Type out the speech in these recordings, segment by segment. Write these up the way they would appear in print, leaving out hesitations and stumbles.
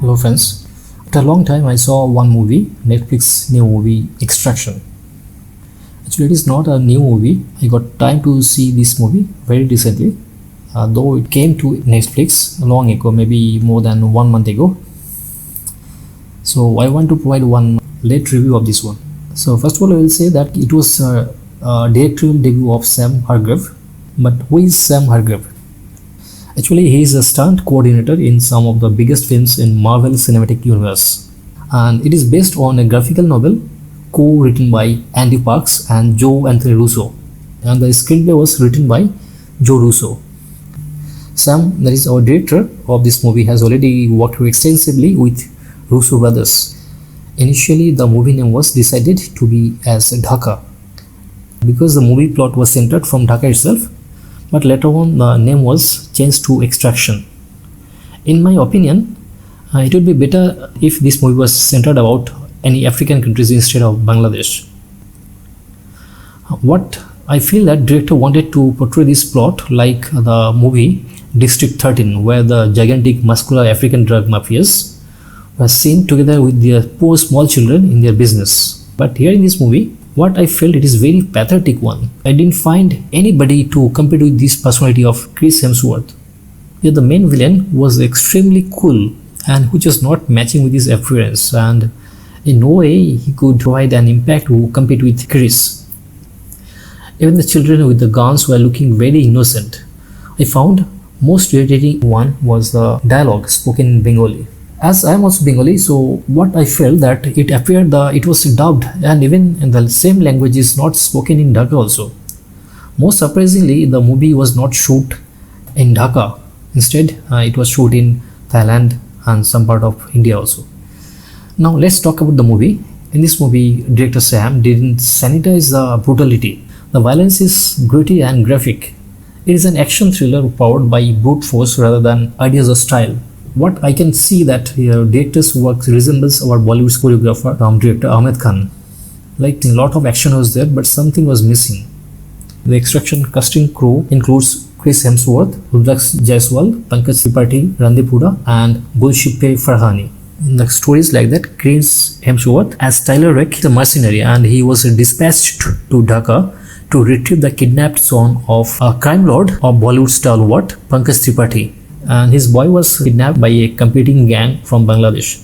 Hello friends. After a long time I saw one movie, Netflix new movie Extraction. Actually it is not a new movie. I got time to see this movie very recently. Though it came to Netflix long ago, maybe more than 1 month ago. So I want to provide one late review of this one. So first of all I will say that it was a directorial debut of Sam Hargrave. But who is Sam Hargrave? Actually, he is a stunt coordinator in some of the biggest films in Marvel Cinematic Universe. And it is based on a graphical novel co-written by Andy Parks and Joe Anthony Russo. And the screenplay was written by Joe Russo. Sam, that is our director of this movie, has already worked extensively with Russo brothers. Initially, the movie name was decided to be as Dhaka because the movie plot was centered from Dhaka itself. But later on the name was changed to Extraction. In my opinion, it would be better if this movie was centered about any African countries instead of Bangladesh. What I feel that director wanted to portray this plot like the movie District 13, where the gigantic muscular African drug mafias were seen together with their poor small children in their business. But here in this movie, what I felt, it is very pathetic one. I didn't find anybody to compete with this personality of Chris Hemsworth. Yet the main villain was extremely cool and which was not matching with his appearance, and in no way he could provide an impact to compete with Chris. Even the children with the guns were looking very innocent. I found most irritating one was the dialogue spoken in Bengali. As I am also Bengali, so what I felt that it appeared it was dubbed, and even in the same language is not spoken in Dhaka also. Most surprisingly, the movie was not shot in Dhaka. Instead, it was shot in Thailand and some part of India also. Now let's talk about the movie. In this movie, director Sam didn't sanitize the brutality. The violence is gritty and graphic. It is an action thriller powered by brute force rather than ideas of style. What I can see that here director's work resembles our Bollywood choreographer director Ahmed Khan. Like a lot of action was there, but something was missing. The Extraction casting crew includes Chris Hemsworth, Rudraksh Jaiswal, Pankaj Tripathi, Randeep Hooda and Gulshifteh Farhani. The story is like that. Chris Hemsworth as Tyler Rake is a mercenary and he was dispatched to Dhaka to retrieve the kidnapped son of a crime lord of Bollywood stalwart Pankaj Tripathi. And his boy was kidnapped by a competing gang from Bangladesh.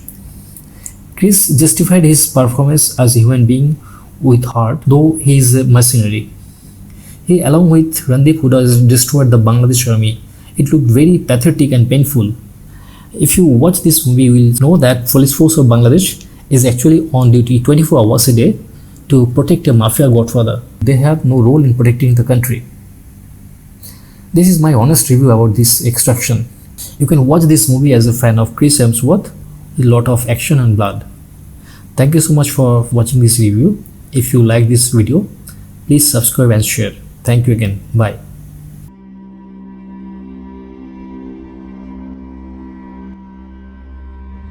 Chris justified his performance as a human being with heart, though he is a mercenary. He, along with Randeep Hooda, destroyed the Bangladesh army. It looked very pathetic and painful. If you watch this movie, you will know that police force of Bangladesh is actually on duty 24 hours a day to protect a mafia godfather. They have no role in protecting the country. This is my honest review about this Extraction. You can watch this movie as a fan of Chris Hemsworth with a lot of action and blood. Thank you so much for watching this review. If you like this video, please subscribe and share. Thank you again. Bye.